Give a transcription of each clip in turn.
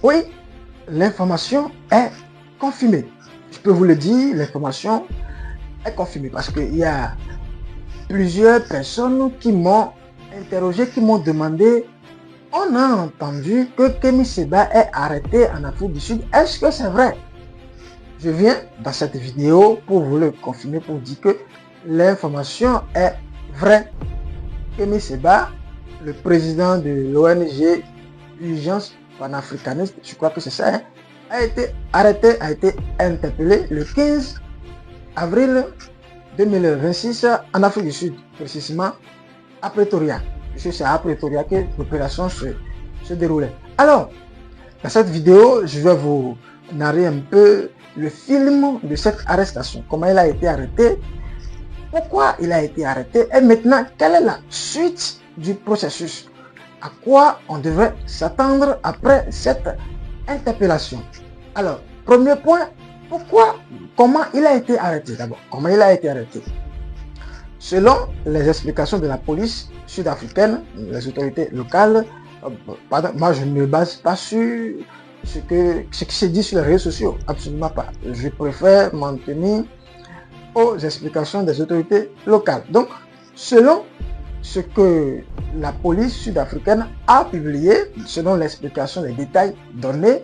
Oui, l'information est confirmée. Je peux vous le dire, l'information est confirmée parce qu'il y a plusieurs personnes qui m'ont interrogé, qui m'ont demandé, on a entendu que Kémy Séba est arrêté en Afrique du Sud. Est-ce que c'est vrai? Je viens dans cette vidéo pour vous le confirmer, pour dire que l'information est vraie. Kémy Séba, le président de l'ONG Urgence panafricaniste, je crois que c'est ça, hein, a été arrêté, a été interpellé le 15 avril 2026 en Afrique du Sud, précisément à Pretoria. Puisque c'est à Pretoria que l'opération se déroulait. Alors, dans cette vidéo, je vais vous narrer un peu le film de cette arrestation, comment il a été arrêté, pourquoi il a été arrêté et maintenant, quelle est la suite du processus, à quoi on devrait s'attendre après cette interpellation. Alors, premier point, comment il a été arrêté d'abord, comment il a été arrêté. Selon les explications de la police sud-africaine, les autorités locales, moi je ne me base pas sur ce qui se dit sur les réseaux sociaux, absolument pas. Je préfère m'en tenir aux explications des autorités locales. Donc, selon ce que la police sud-africaine a publié, selon l'explication des détails donnés,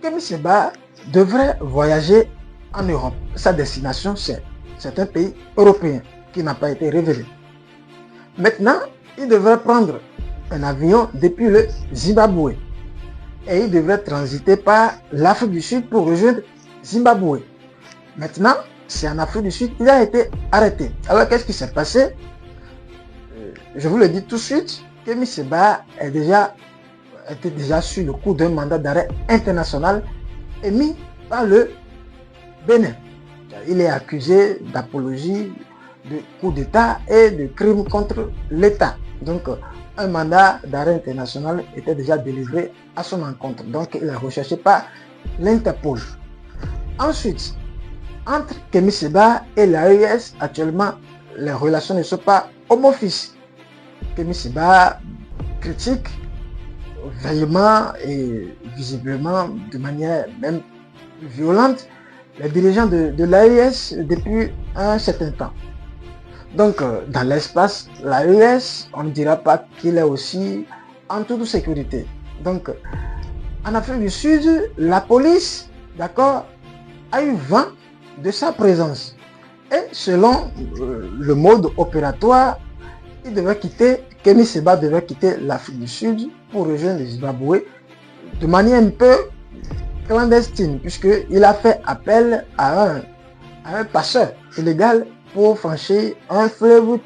Kémy Séba devrait voyager en Europe. Sa destination, c'est un pays européen qui n'a pas été révélé. Maintenant, il devrait prendre un avion depuis le Zimbabwe et il devrait transiter par l'Afrique du Sud pour rejoindre Zimbabwe. Maintenant, c'est en Afrique du Sud qu'il a été arrêté. Alors, qu'est-ce qui s'est passé? Je vous le dis tout de suite, Kémy Séba était déjà sur le coup d'un mandat d'arrêt international émis par le Bénin. Il est accusé d'apologie, de coup d'État et de crimes contre l'État. Donc, un mandat d'arrêt international était déjà délivré à son encontre. Donc, il est recherché par l'Interpol. Ensuite, entre Kémy Séba et l'AES, actuellement, les relations ne sont pas homophyses. Kémy Séba critique veillement et visiblement de manière même violente les dirigeants de l'AES depuis un certain temps. Donc, dans l'espace, l'AES, on ne dira pas qu'il est aussi en toute sécurité. Donc, en Afrique du Sud, la police, d'accord, a eu vent de sa présence. Et selon le mode opératoire, Kémy Séba devait quitter l'Afrique du Sud pour rejoindre le Zimbabwe de manière un peu clandestine, puisqu'il a fait appel à un passeur illégal pour franchir un fleuve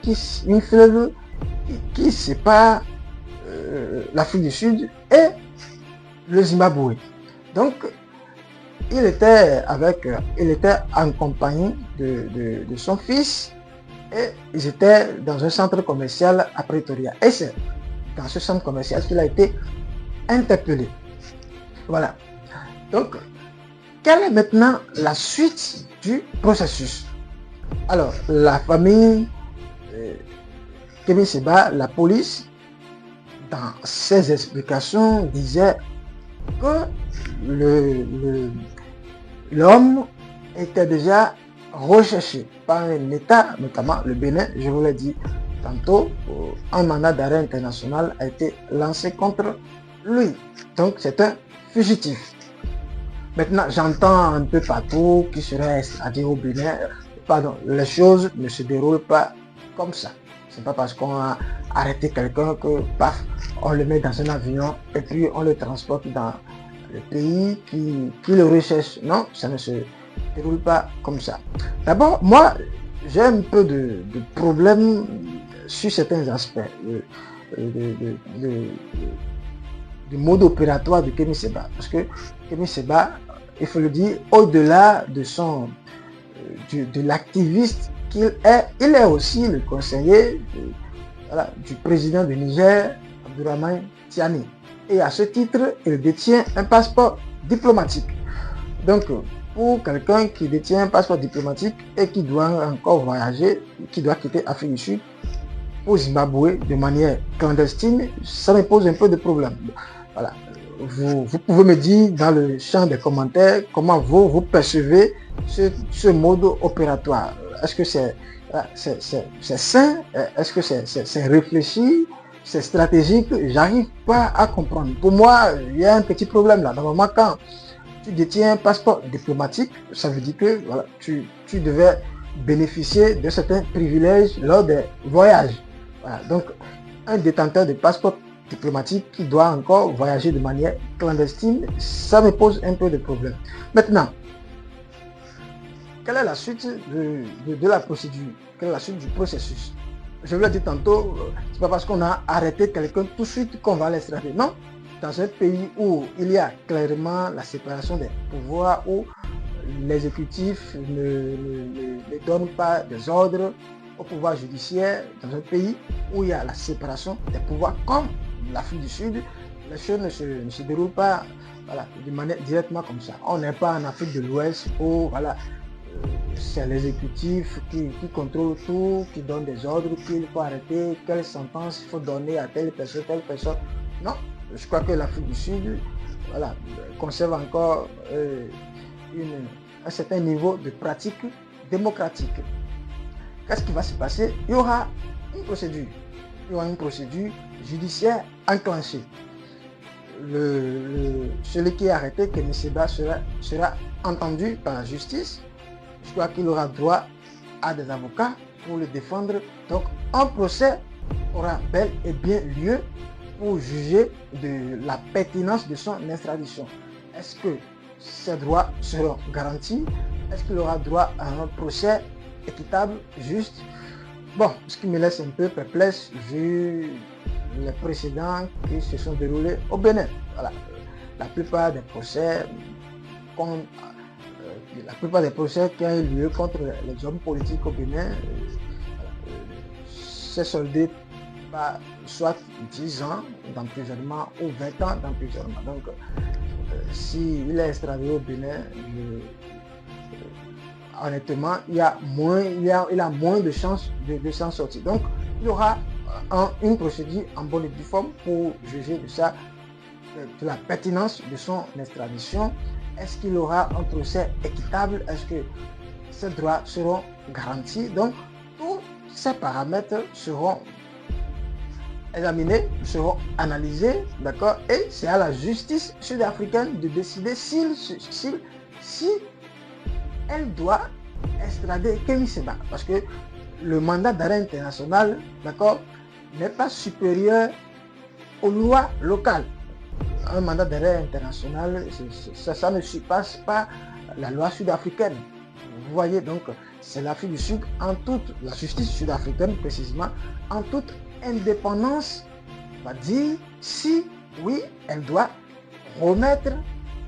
qui sépare l'Afrique du Sud et le Zimbabwe. Donc, il était en compagnie de son fils et ils étaient dans un centre commercial à Pretoria. Et c'est dans ce centre commercial qu'il a été interpellé. Voilà. Donc, quelle est maintenant la suite du processus? Alors, la famille Kémy Séba, la police, dans ses explications, disait que l'homme était déjà recherché par un État, notamment le Bénin, je vous l'ai dit tantôt, un mandat d'arrêt international a été lancé contre lui. Donc c'est un fugitif. Maintenant, j'entends un peu partout qu'il serait extradé au Bénin. Pardon, les choses ne se déroulent pas comme ça. C'est pas parce qu'on a arrêté quelqu'un que, paf, on le met dans un avion et puis on le transporte dans le pays qui le recherche. Non, ça ne se déroule pas comme ça. D'abord, moi, j'ai un peu de problème sur certains aspects du mode opératoire de Kémy Séba. Parce que Kémy Séba, il faut le dire, au-delà de l'activiste qu'il est, il est aussi le conseiller du président du Niger, Abdourahmane Tiani. Et à ce titre, il détient un passeport diplomatique. Donc, pour quelqu'un qui détient un passeport diplomatique et qui doit encore voyager, qui doit quitter l'Afrique du Sud au Zimbabwe de manière clandestine, ça me pose un peu de problème. Voilà. vous pouvez me dire dans le champ des commentaires comment vous percevez ce mode opératoire. Est-ce que c'est sain? Est-ce que c'est réfléchi? C'est stratégique? J'arrive pas à comprendre. Pour moi, il y a un petit problème là. Normalement, quand tu détiens un passeport diplomatique, ça veut dire que voilà, tu devais bénéficier de certains privilèges lors des voyages. Voilà. Donc, un détenteur de passeport diplomatique qui doit encore voyager de manière clandestine, ça me pose un peu de problème. Maintenant, quelle est la suite de la procédure? Quelle est la suite du processus? Je vous l'ai dit tantôt, c'est pas parce qu'on a arrêté quelqu'un tout de suite qu'on va l'extrader. Non, dans un pays où il y a clairement la séparation des pouvoirs, où l'exécutif ne donne pas des ordres au pouvoir judiciaire, dans un pays où il y a la séparation des pouvoirs, comme l'Afrique du Sud, les choses ne se déroulent pas voilà, de manière directement comme ça. On n'est pas en Afrique de l'Ouest où voilà, c'est l'exécutif qui contrôle tout, qui donne des ordres, qu'il faut arrêter, quelle sentence il faut donner à telle personne, telle personne. Non, je crois que l'Afrique du Sud voilà, conserve encore un certain niveau de pratique démocratique. Qu'est-ce qui va se passer? Il y aura une procédure. Il y aura une procédure judiciaire enclenchée. Celui qui est arrêté, Kémy Séba, sera entendu par la justice. Je crois qu'il aura droit à des avocats pour le défendre. Donc, un procès aura bel et bien lieu pour juger de la pertinence de son extradition. Est-ce que ses droits seront garantis? Est-ce qu'il aura droit à un procès équitable, juste? Bon, ce qui me laisse un peu perplexe vu les précédents qui se sont déroulés au Bénin. Voilà. La plupart des procès qui ont eu lieu contre les hommes politiques au Bénin s'est soldé par soit 10 ans d'emprisonnement ou 20 ans d'emprisonnement. Donc, s'il est extradé au Bénin, honnêtement, il a moins de chances de s'en sortir. Donc, il y aura une procédure en bonne et due forme pour juger de ça, de la pertinence de son extradition. Est-ce qu'il aura un procès équitable? Est-ce que ses droits seront garantis? Donc, tous ces paramètres seront examinés, seront analysés, d'accord? Et c'est à la justice sud-africaine de décider si elle doit extrader Kémy Séba. Parce que le mandat d'arrêt international, d'accord, n'est pas supérieur aux lois locales. Un mandat d'arrêt international, ça ne surpasse pas la loi sud-africaine. Vous voyez, donc, c'est l'Afrique du Sud, la justice sud-africaine précisément, en toute indépendance, va dire si, oui, elle doit remettre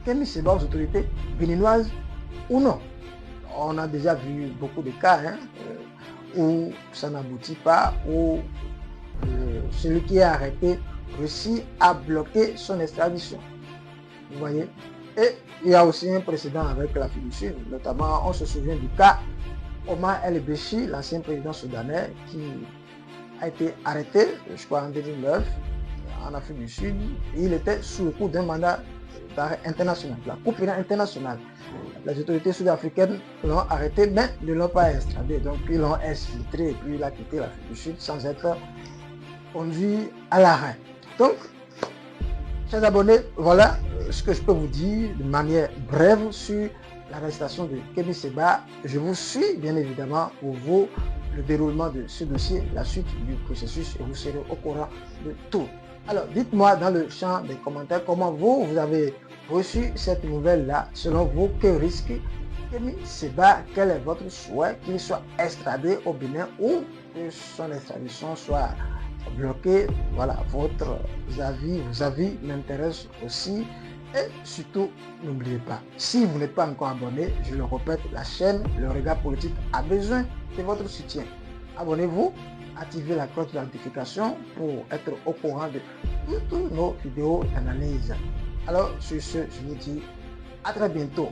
Kémy Séba aux autorités béninoises ou non. On a déjà vu beaucoup de cas où ça n'aboutit pas, où celui qui est arrêté réussit à bloquer son extradition. Vous voyez? Et il y a aussi un précédent avec l'Afrique du Sud, notamment on se souvient du cas Omar El-Béchi, l'ancien président soudanais, qui a été arrêté, je crois en 2009, en Afrique du Sud. Il était sous le coup d'un mandat d'arrêt international, la Cour pénale internationale. Les autorités sud-africaines l'ont arrêté, mais ne l'ont pas extradé. Donc ils l'ont exfiltré et puis il a quitté l'Afrique du Sud sans être conduit à l'arrêt. Donc, chers abonnés, voilà ce que je peux vous dire de manière brève sur l'arrestation de Kémy Séba. Je vous suis bien évidemment pour vous le déroulement de ce dossier, la suite du processus, et vous serez au courant de tout. Alors, dites-moi dans le champ des commentaires comment vous avez reçu cette nouvelle-là. Selon vous, que risque Kémy Séba? Quel est votre souhait? Qu'il soit extradé au Bénin ou que son extradition soit bloquée? Voilà, vos avis m'intéressent aussi. Et surtout, n'oubliez pas, si vous n'êtes pas encore abonné, je le répète, la chaîne Le Regard Politique a besoin de votre soutien. Abonnez-vous, activez la cloche de notification pour être au courant de toutes nos vidéos d'analyse. Alors, sur ce, je vous dis à très bientôt.